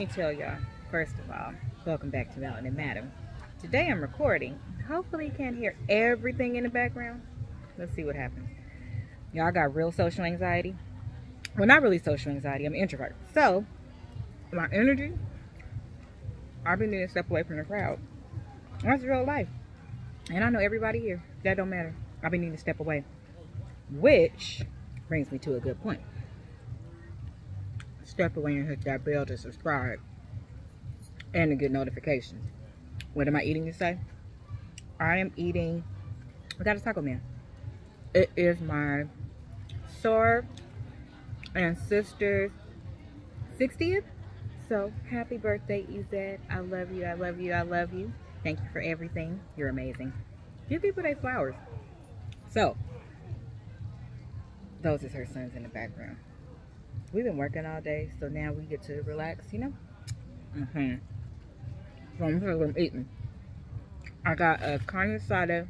me tell y'all, first of all, welcome back to Mountain and Madam. Today I'm recording. Hopefully you can't hear everything in the background. Let's see what happens. Y'all got real social anxiety. Well, not really social anxiety. I'm an introvert. So, my energy, I've been needing to step away from the crowd. That's real life. And I know everybody here. That don't matter. I've been needing to step away. Which brings me to a good point. Step away and hit that bell to subscribe and to get notifications. What am I eating today? I am eating, I got a Taco Man. It is my soror and sister's 60th. So happy birthday, Izette. I love you, I love you, I love you. Thank you for everything. You're amazing. Give people their flowers. So, those is her sons in the background. We've been working all day, so now we get to relax, you know? So I'm here, I'm eating. I got a carne asada,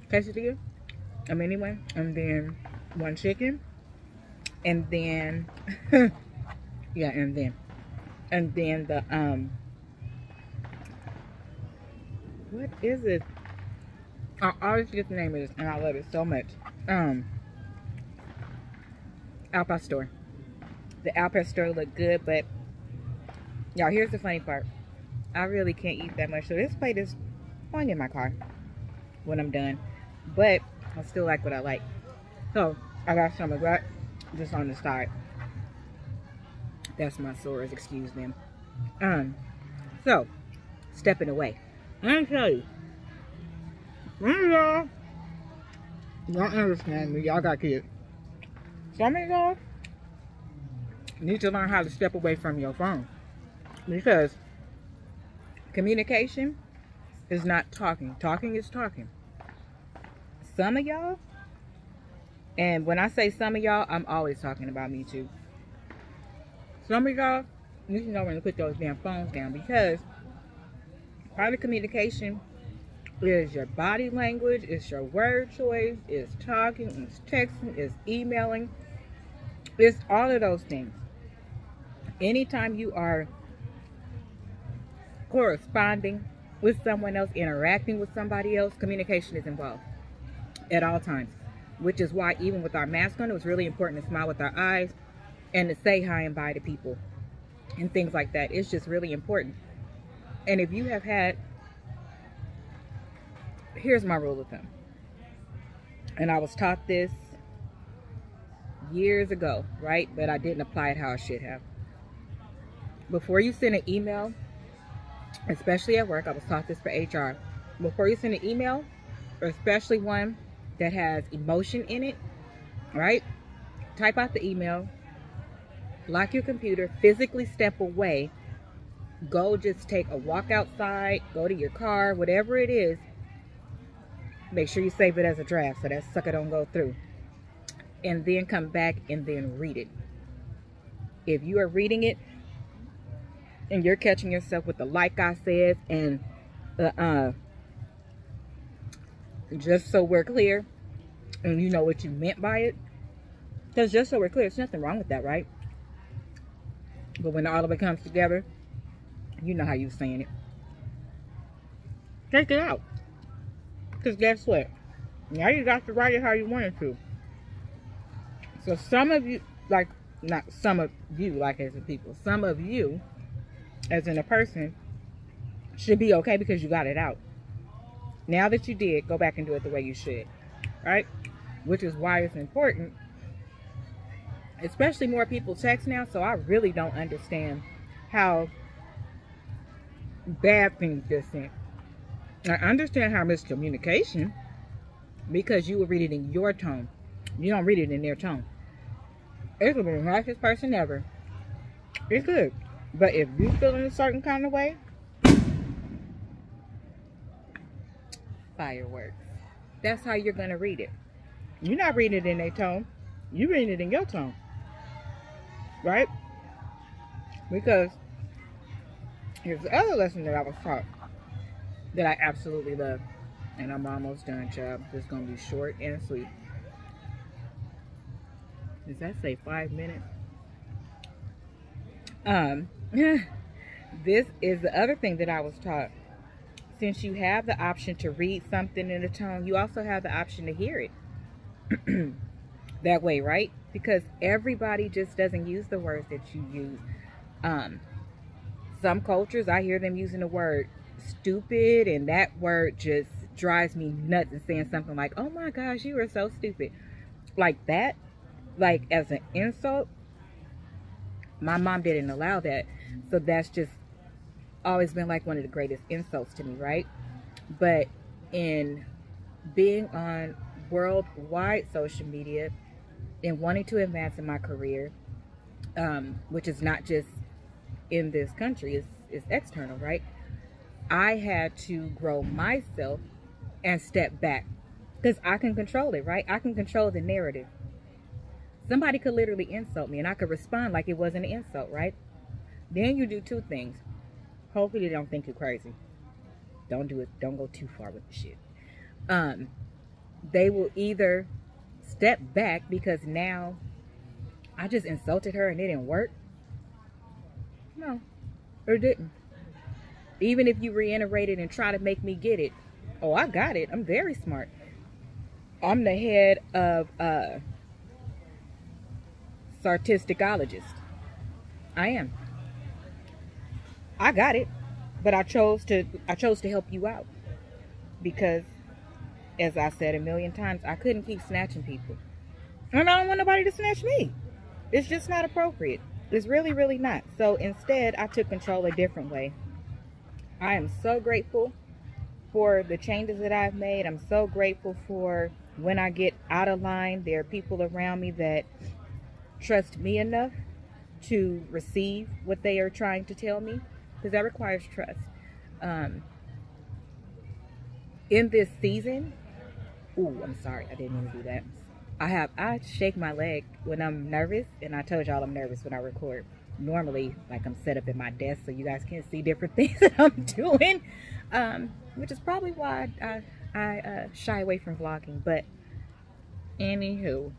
quesadilla, a mini one, and then one chicken, and then, yeah, and then the, what is it? I always forget the name of this, and I love it so much. Al Pastor. The Al Pastor look good, but y'all, here's the funny part. I really can't eat that much, so this plate is going in my car when I'm done. But I still like what I like. So I got some of that just on the side. That's my sorors, excuse them. So stepping away. Let me tell you. Y'all don't understand me. Y'all got kids. Some of y'all need to learn how to step away from your phone, because communication is not talking. Talking is talking. Some of y'all, and when I say some of y'all, I'm always talking about me too. Some of y'all need to know when to put those damn phones down, because part of communication is your body language, it's your word choice, it's talking, it's texting, it's emailing. It's all of those things. Anytime you are corresponding with someone else, interacting with somebody else, communication is involved at all times. Which is why even with our mask on, it was really important to smile with our eyes and to say hi and bye to people and things like that. It's just really important. And if you have had, here's my rule of thumb. And I was taught this years ago, right? But I didn't apply it how I should have. Before you send an email, especially at work, I was taught this for HR. Before you send an email, especially one that has emotion in it, right? Type out the email, lock your computer, physically step away, go just take a walk outside, go to your car, whatever it is. Make sure you save it as a draft so that sucker don't go through. And then come back and then read it. If you are reading it and you're catching yourself with the like I said and just so we're clear and you know what you meant by it, because just so we're clear, there's nothing wrong with that, right? But when all of it comes together, you know how you're saying it. Take it out. Because guess what? Now you got to write it how you wanted to. So some of you, like, not some of you, like as a people, some of you, as in a person, should be okay because you got it out. Now that you did, go back and do it the way you should. Right? Which is why it's important. Especially more people text now, so I really don't understand how bad things get sent. I understand how miscommunication, because you will read it in your tone. You don't read it in their tone. It could be the nicest person ever. It could. But if you feel in a certain kind of way, fireworks. That's how you're going to read it. You're not reading it in their tone. You're reading it in your tone. Right? Because here's the other lesson that I was taught that I absolutely love. And I'm almost done, child. This is going to be short and sweet. Does that say 5 minutes? Um, this is the other thing that I was taught. Since you have the option to read something in a tone, you also have the option to hear it that way, right? Because everybody just doesn't use the words that you use. Some cultures, I hear them using the word stupid, and that word just drives me nuts, and saying something like, oh my gosh, you are so stupid. Like that, like as an insult. My mom didn't allow that. So that's just always been like one of the greatest insults to me, right? But in being on worldwide social media and wanting to advance in my career, which is not just in this country, it's external, right? I had to grow myself and step back because I can control it, right? I can control the narrative. Somebody could literally insult me and I could respond like it wasn't an insult, right? Then you do two things. Hopefully they don't think you're crazy. Don't do it. Don't go too far with the shit. They will either step back because now I just insulted her and it didn't work. No, or didn't. Even if you reiterate it and try to make me get it. Oh, I got it. I'm very smart. I'm the head of Sartisticologist. I am. I got it, but I chose to help you out because, as I said a million times, I couldn't keep snatching people, and I don't want nobody to snatch me. It's just not appropriate. It's really, really not. So instead, I took control a different way. I am so grateful for the changes that I've made. I'm so grateful for when I get out of line, there are people around me that trust me enough to receive what they are trying to tell me, because that requires trust. In this season, I'm sorry, I didn't mean to do that. I shake my leg when I'm nervous, and I told y'all I'm nervous when I record. Normally, like, I'm set up at my desk so you guys can see different things that I'm doing, which is probably why I shy away from vlogging. But anywho,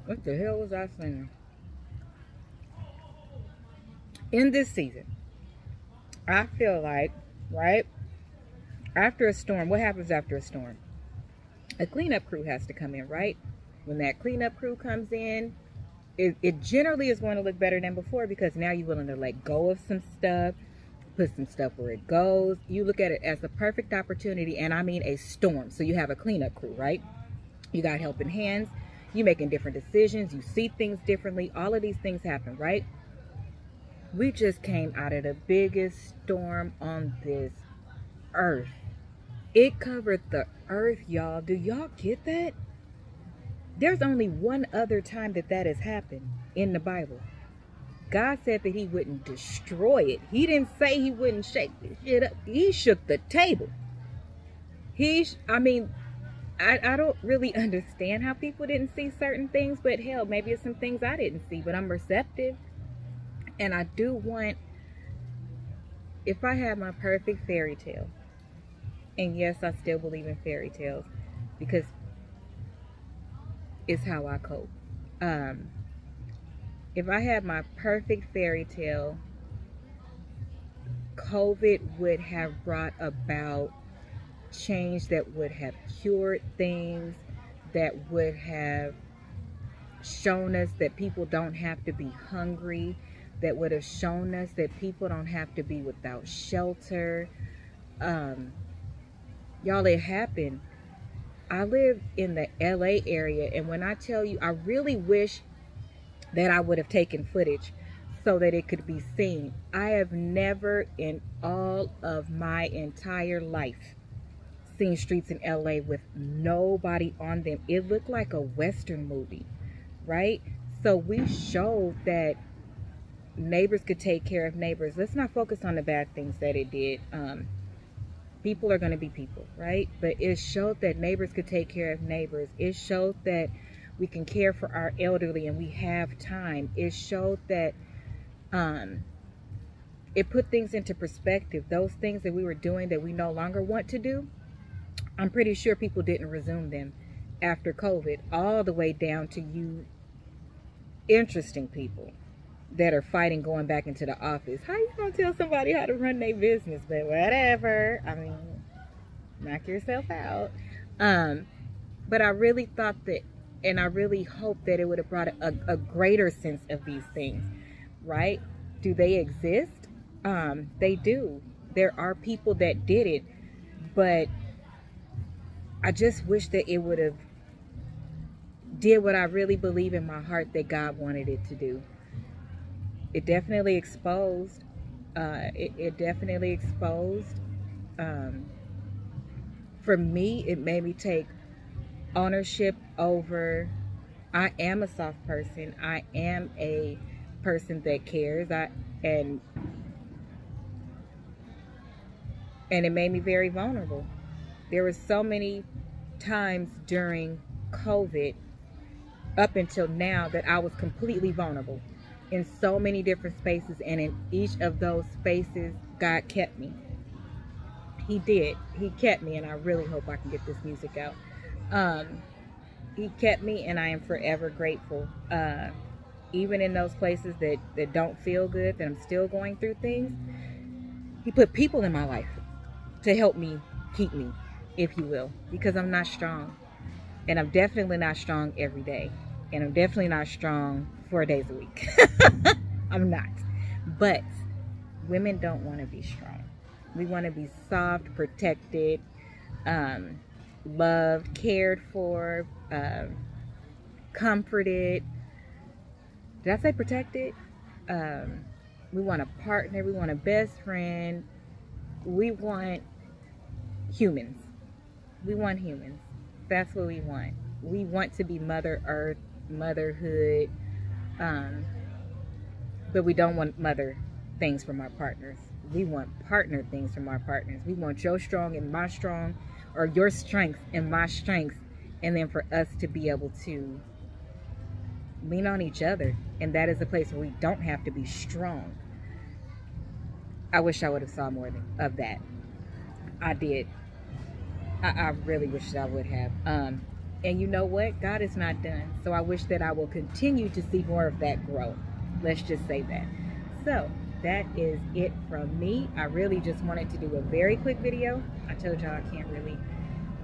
what the hell was I saying? In this season, I feel like, right, after a storm, what happens after a storm? A cleanup crew has to come in, right? When that cleanup crew comes in, it generally is going to look better than before, because now you're willing to let go of some stuff, put some stuff where it goes. You look at it as the perfect opportunity, and I mean a storm. So you have a cleanup crew, right? You got helping hands. You making different decisions. You see things differently. All of these things happen, right? We just came out of the biggest storm on this earth. It covered the earth, y'all. Do y'all get that? There's only one other time that has happened in the Bible. God said that he wouldn't destroy it. He didn't say he wouldn't shake the shit up. He shook the table. I don't really understand how people didn't see certain things, but hell, maybe it's some things I didn't see, but I'm receptive. And I do want, if I had my perfect fairy tale, and yes, I still believe in fairy tales because it's how I cope. If I had my perfect fairy tale, COVID would have brought about change that would have cured things, that would have shown us that people don't have to be hungry, that would have shown us that people don't have to be without shelter. Y'all, it happened. I live in the LA area, and when I tell you, I really wish that I would have taken footage so that it could be seen. I have never in all of my entire life seen streets in LA with nobody on them. It looked like a Western movie, right? So we showed that neighbors could take care of neighbors. Let's not focus on the bad things that it did. People are going to be people, right? But it showed that neighbors could take care of neighbors. It showed that we can care for our elderly and we have time. It showed that it put things into perspective. Those things that we were doing that we no longer want to do, I'm pretty sure people didn't resume them after COVID, all the way down to you interesting people that are fighting going back into the office. How you gonna tell somebody how to run their business? But whatever. I mean, knock yourself out. But I really thought that, and I really hope that it would have brought a greater sense of these things, right? Do they exist? They do. There are people that did it, but I just wish that it would have did what I really believe in my heart that God wanted it to do. It definitely exposed. It definitely exposed. For me, it made me take ownership over. I am a soft person. I am a person that cares. And it made me very vulnerable. There were so many times during COVID up until now that I was completely vulnerable in so many different spaces, and in each of those spaces God kept me. He did. He kept me, and I really hope I can get this music out. He kept me, and I am forever grateful. Even in those places that don't feel good, that I'm still going through things, He put people in my life to help me keep me, if you will, because I'm not strong. And I'm definitely not strong every day. And I'm definitely not strong 4 days a week. I'm not. But women don't want to be strong. We want to be soft, protected, loved, cared for, comforted. Did I say protected? We want a partner. We want a best friend. We want humans. We want humans. That's what we want. We want to be Mother Earth, motherhood, but we don't want mother things from our partners. We want partner things from our partners. We want your strong and my strong, or your strength and my strength, and then for us to be able to lean on each other. And that is a place where we don't have to be strong. I wish I would have saw more of that. I did. I really wish that I would have. And you know what? God is not done. So I wish that I will continue to see more of that grow. Let's just say that. So that is it from me. I really just wanted to do a very quick video. I told y'all I can't really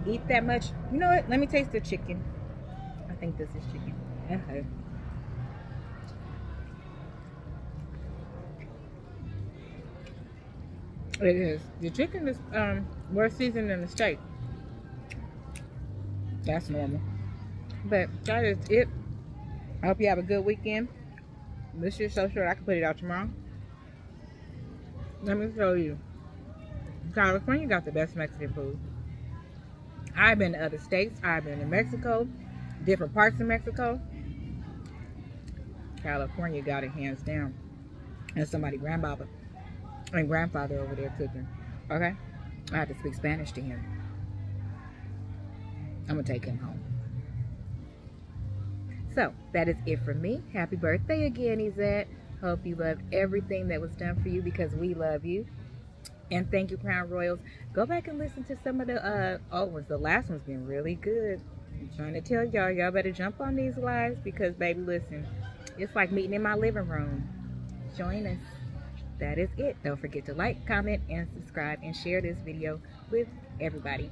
eat that much. You know what? Let me taste the chicken. I think this is chicken. It is. The chicken is more seasoned than the steak. That's normal. But that is it. I hope you have a good weekend. This is so short I can put it out tomorrow. Let me show you. California got the best Mexican food. I've been to other states. I've been to Mexico, different parts of Mexico. California got it hands down. And somebody grandfather over there cooking. Okay? I had to speak Spanish to him. I'm gonna take him home. So that is it for me. Happy birthday again, Yzette. Hope you loved everything that was done for you, because we love you. And thank you, Crown Royals. Go back and listen to some of the the last one's been really good. I'm trying to tell y'all better jump on these lives, because baby, listen, it's like meeting in my living room. Join us. That is it. Don't forget to like, comment, and subscribe, and share this video with everybody.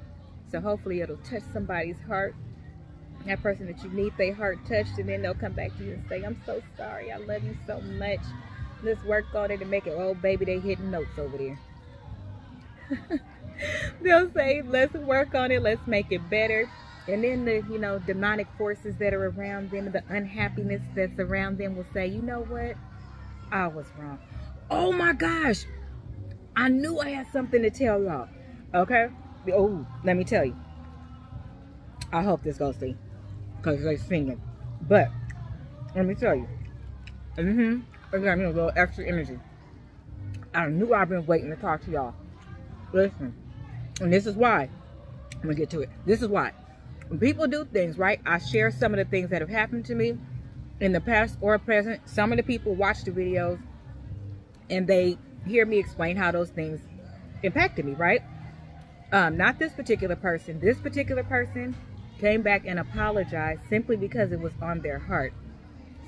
So hopefully it'll touch somebody's heart. That person that you need their heart touched, and then they'll come back to you and say, I'm so sorry. I love you so much. Let's work on it and make it. Oh, baby, they hitting notes over there. They'll say, let's work on it. Let's make it better. And then the, demonic forces that are around them, the unhappiness that's around them will say, you know what? I was wrong. Oh my gosh. I knew I had something to tell y'all. Okay? Oh, let me tell you. I hope this goes through, because they're singing. But let me tell you. It got me a little extra energy. I knew I've been waiting to talk to y'all. Listen. And this is why. I'm going to get to it. This is why. When people do things, right? I share some of the things that have happened to me in the past or present. Some of the people watch the videos and they hear me explain how those things impacted me, right? Not this particular person. This particular person came back and apologized simply because it was on their heart.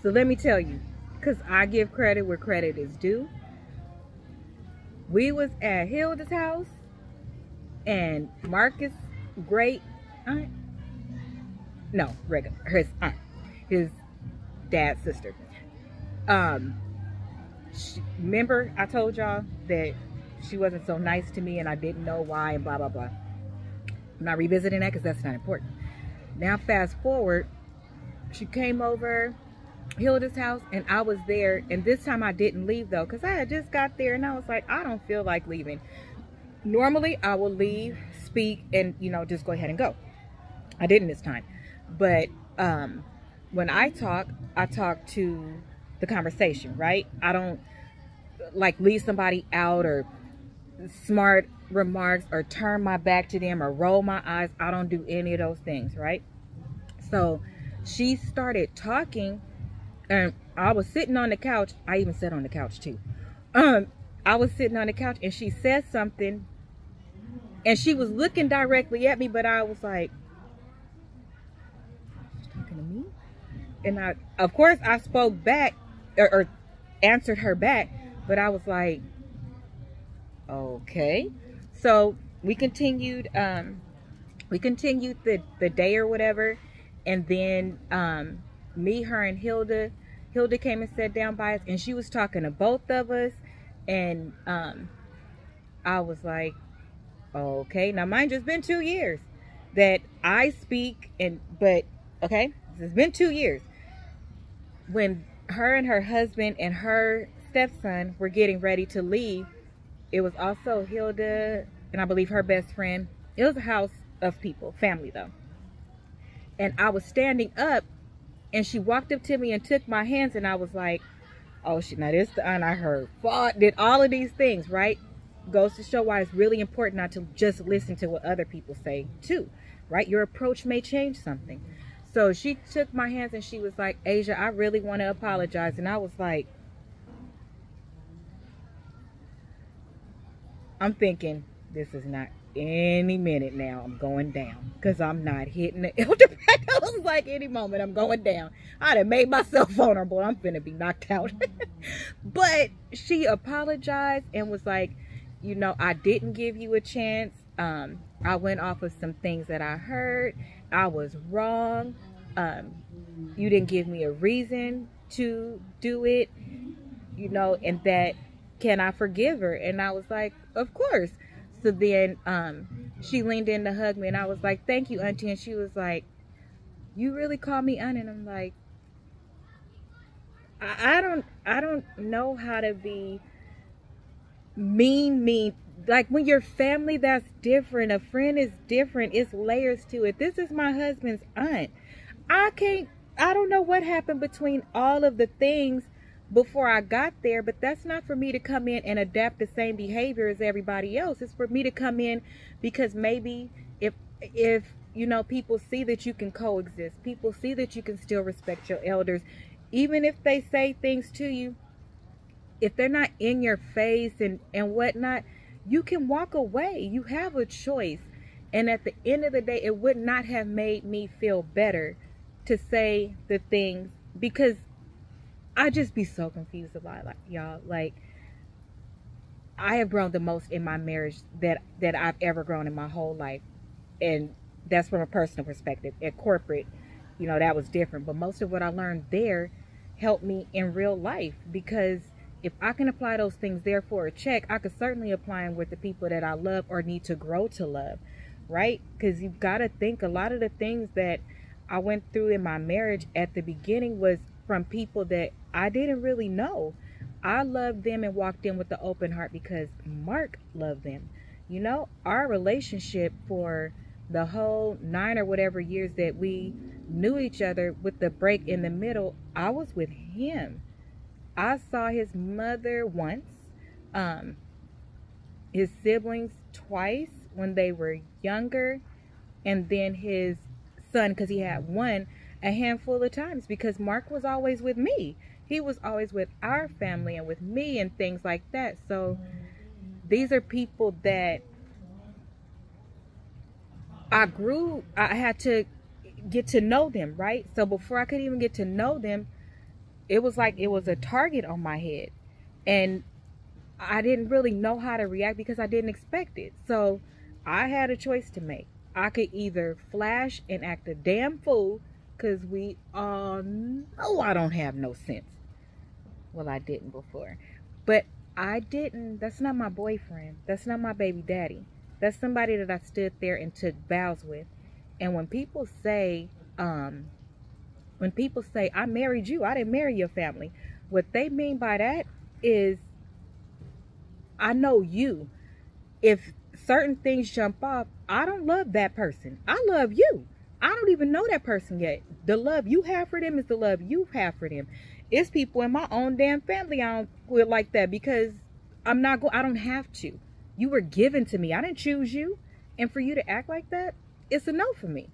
So let me tell you, because I give credit where credit is due. We was at Hilda's house, and Marcus' great aunt, no, regular, his aunt, his dad's sister. Remember I told y'all that she wasn't so nice to me and I didn't know why and blah, blah, blah. I'm not revisiting that because that's not important. Now fast forward, she came over Hilda's house and I was there, and this time I didn't leave though because I had just got there and I was like, I don't feel like leaving. Normally I will leave, speak, and just go ahead and go. I didn't this time. But when I talk to the conversation, right? I don't like leave somebody out or smart remarks or turn my back to them or roll my eyes. I don't do any of those things, right? So she started talking, and I was sitting on the couch. I even sat on the couch too. I was sitting on the couch and she said something and she was looking directly at me, but I was like, she's talking to me? And of course I spoke back or answered her back, but I was like, okay. So we continued the day or whatever, and then me, her, and Hilda came and sat down by us, and she was talking to both of us, and I was like, okay. Now mind you, it's been 2 years that I speak, but okay, it's been 2 years. When her and her husband and her stepson were getting ready to leave, it was also Hilda and I believe her best friend. It was a house of people, family though. And I was standing up and she walked up to me and took my hands, and I was like, oh shit, now this the aunt I heard fought, did all of these things, right? Goes to show why it's really important not to just listen to what other people say too, right? Your approach may change something. So she took my hands and she was like, Asia, I really want to apologize. And I was like, I'm thinking, this is not any minute now. I'm going down because I'm not hitting the elder back. I was like, any moment I'm going down. I'd have made myself vulnerable. I'm finna be knocked out. But she apologized and was like, I didn't give you a chance. I went off of some things that I heard. I was wrong. You didn't give me a reason to do it, and that, can I forgive her? And I was like, of course. So then she leaned in to hug me, and I was like, thank you, Auntie. And she was like, you really call me Aunt? And I'm like, I don't know how to be mean. Like, when you're family, that's different. A friend is different. It's layers to it. This is my husband's aunt. I don't know what happened between all of the things before I got there, but that's not for me to come in and adapt the same behavior as everybody else. It's for me to come in because maybe if people see that you can coexist, people see that you can still respect your elders, even if they say things to you, if they're not in your face and whatnot, you can walk away. You have a choice. And at the end of the day, it would not have made me feel better to say the things, because I just be so confused about y'all. Like, I have grown the most in my marriage that I've ever grown in my whole life. And that's from a personal perspective. At corporate, that was different. But most of what I learned there helped me in real life, because if I can apply those things there for a check, I could certainly apply them with the people that I love or need to grow to love, right? Because you've got to think, a lot of the things that I went through in my marriage at the beginning was from people that I didn't really know. I loved them and walked in with the open heart because Mark loved them. Our relationship for the whole 9 or whatever years that we knew each other, with the break in the middle, I was with him. I saw his mother once, his siblings twice when they were younger, and then his son, because he had one, a handful of times, because Mark was always with me. He was always with our family and with me and things like that. So these are people that I had to get to know them, right? So before I could even get to know them, it was like it was a target on my head. And I didn't really know how to react because I didn't expect it. So I had a choice to make. I could either flash and act a damn fool, because we all know I don't have no sense. Well, I didn't before. But I didn't. That's not my boyfriend. That's not my baby daddy. That's somebody that I stood there and took vows with. And when people say, I married you, I didn't marry your family. What they mean by that is, I know you. If certain things jump off, I don't love that person. I love you. I don't even know that person yet. The love you have for them is the love you have for them. It's people in my own damn family I don't feel like that, because I don't have to. You were given to me. I didn't choose you. And for you to act like that, it's a no for me.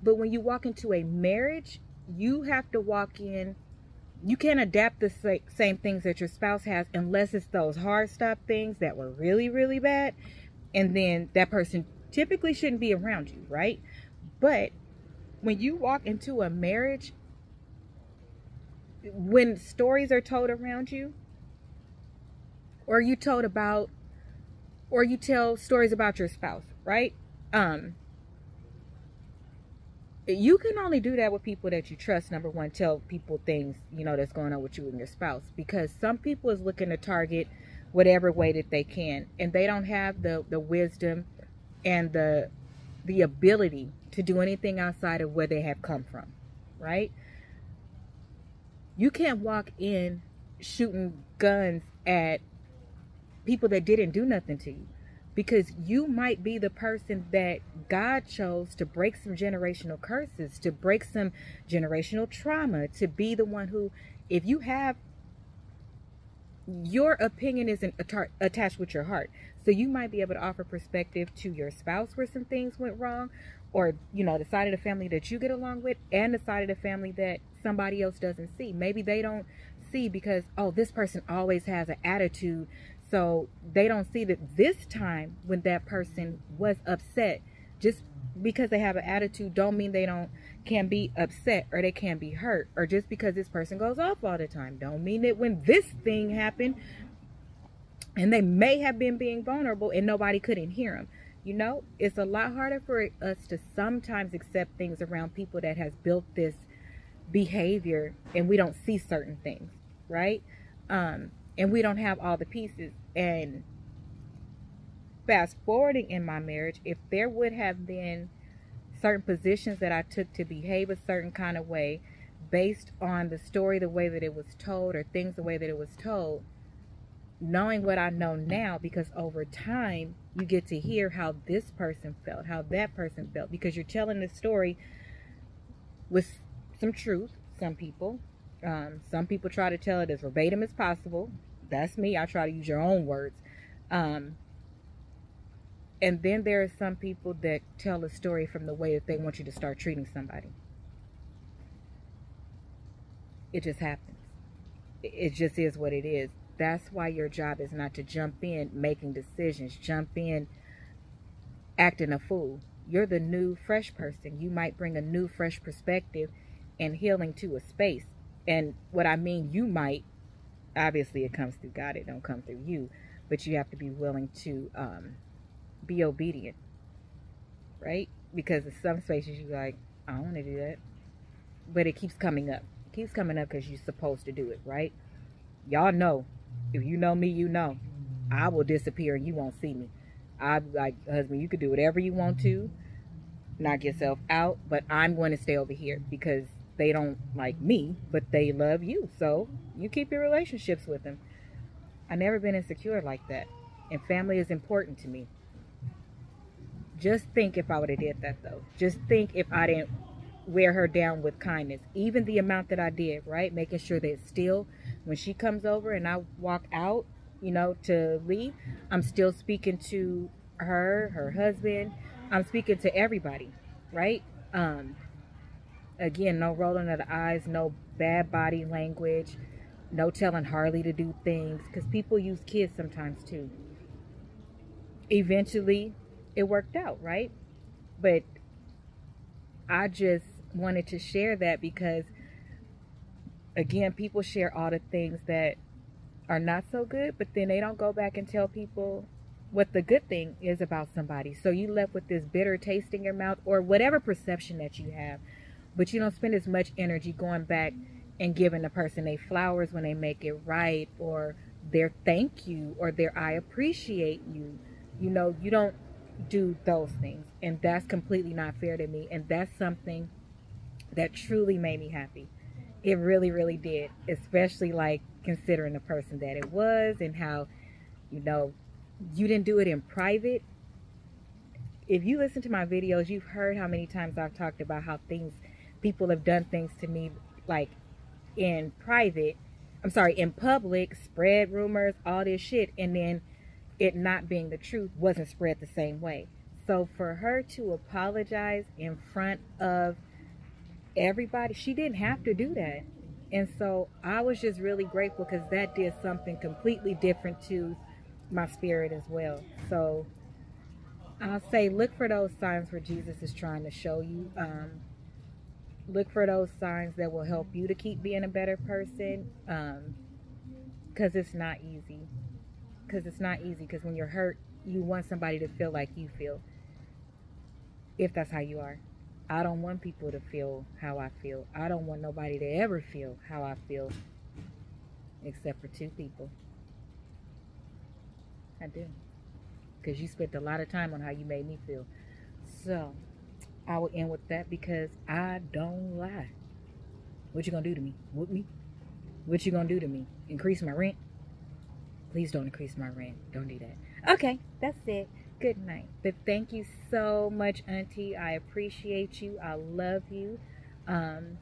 But when you walk into a marriage, you have to walk in. You can't adapt the same things that your spouse has unless it's those hard stop things that were really, really bad. And then that person typically shouldn't be around you, right? But when you walk into a marriage, when stories are told around you, or you tell stories about your spouse, right? You can only do that with people that you trust. Number one, tell people things, that's going on with you and your spouse, because some people is looking to target whatever way that they can, and they don't have the wisdom and the ability to do anything outside of where they have come from, right? You can't walk in shooting guns at people that didn't do nothing to you, because you might be the person that God chose to break some generational curses, to break some generational trauma, to be the one who, if you have, your opinion isn't attached with your heart. So you might be able to offer perspective to your spouse where some things went wrong, or, the side of the family that you get along with, and the side of the family that somebody else doesn't see. Maybe they don't see because, oh, this person always has an attitude. So they don't see that this time when that person was upset, just because they have an attitude don't mean they can be upset, or they can be hurt. Or just because this person goes off all the time don't mean that when this thing happened, and they may have been being vulnerable and nobody couldn't hear them. It's a lot harder for us to sometimes accept things around people that has built this behavior, and we don't see certain things, right? And we don't have all the pieces. And fast forwarding in my marriage, if there would have been certain positions that I took to behave a certain kind of way based on the story, the way that it was told, or things the way that it was told, knowing what I know now, because over time you get to hear how this person felt, how that person felt, because you're telling the story with some truth. Some people try to tell it as verbatim as possible. That's me. I try to use your own words. And then there are some people that tell a story from the way that they want you to start treating somebody. It just happens. It just is what it is. That's why your job is not to jump in making decisions, jump in acting a fool. You're the new, fresh person. You might bring a new, fresh perspective and healing to a space. And what I mean, you might, obviously it comes through God, it don't come through you, but you have to be willing to be obedient, right? Because in some spaces you're like, I don't want to do that, but it keeps coming up. It keeps coming up because you're supposed to do it, right? Y'all know, if you know me, you know I will disappear and you won't see me. I'm like, husband, you could do whatever you want to, knock yourself out, but I'm going to stay over here because they don't like me, but they love you. So you keep your relationships with them. I've never been insecure like that. And family is important to me. Just think if I would have did that, though. Just think if I didn't wear her down with kindness. Even the amount that I did, right? Making sure that still, when she comes over and I walk out, to leave, I'm still speaking to her husband. I'm speaking to everybody, right? Again, no rolling of the eyes, no bad body language, no telling Harley to do things, because people use kids sometimes too. Eventually, it worked out, right? But I just wanted to share that because again, people share all the things that are not so good, but then they don't go back and tell people what the good thing is about somebody. So you left with this bitter taste in your mouth, or whatever perception that you have, but you don't spend as much energy going back and giving the person their flowers when they make it right, or their thank you, or their I appreciate you. You know, you don't do those things, and that's completely not fair to me. And that's something that truly made me happy. It really, really did, especially like considering the person that it was, and how, you know, you didn't do it in private. If you listen to my videos, you've heard how many times I've talked about how people have done things to me, like in private, in public, spread rumors, all this shit, and then it not being the truth wasn't spread the same way. So for her to apologize in front of everybody, she didn't have to do that. And so I was just really grateful, because that did something completely different to my spirit as well. So I'll say, look for those signs where Jesus is trying to show you. Look for those signs that will help you to keep being a better person, because it's not easy. Because when you're hurt, you want somebody to feel like you feel, if that's how you are. I don't want people to feel how I feel. I don't want nobody to ever feel how I feel, except for two people. I do. Because you spent a lot of time on how you made me feel. So I will end with that, because I don't lie. What you gonna do to me? Whoop me? What you gonna do to me? Increase my rent? Please don't increase my rent. Don't do that. Okay, that's it. Good night. But thank you so much, Auntie. I appreciate you. I love you. I'm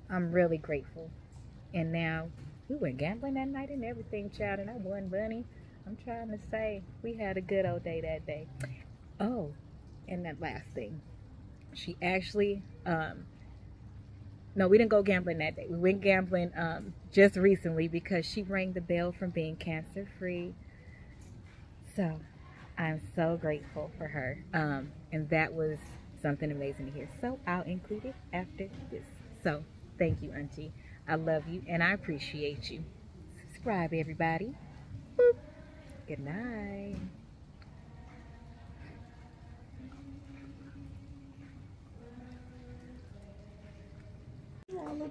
really grateful. And now, we went gambling that night and everything, child, and I won money. I'm trying to say, we had a good old day that day. Oh, and that last thing. She actually, no, we didn't go gambling that day. We went gambling just recently, because she rang the bell from being cancer free. So I'm so grateful for her. And that was something amazing to hear. So I'll include it after this. So thank you, Auntie. I love you and I appreciate you. Subscribe, everybody. Boop. Good night.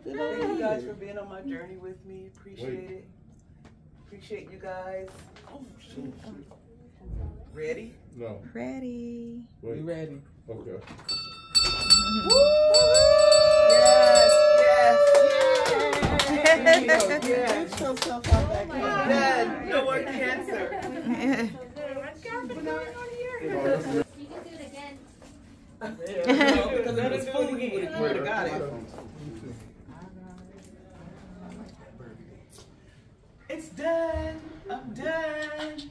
Thank you guys for being on my journey with me. Appreciate it. Appreciate you guys. Oh, shoot. Ready? No. Ready. Wait. You ready? Okay. Yes, yes. Dad, no more cancer. You can do it again. Because if it was food, he would have got it. It's done. I'm done.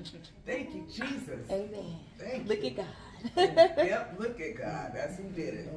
Thank you, Jesus. Amen. Thank Look you. at God. Yep, look at God. That's who did it.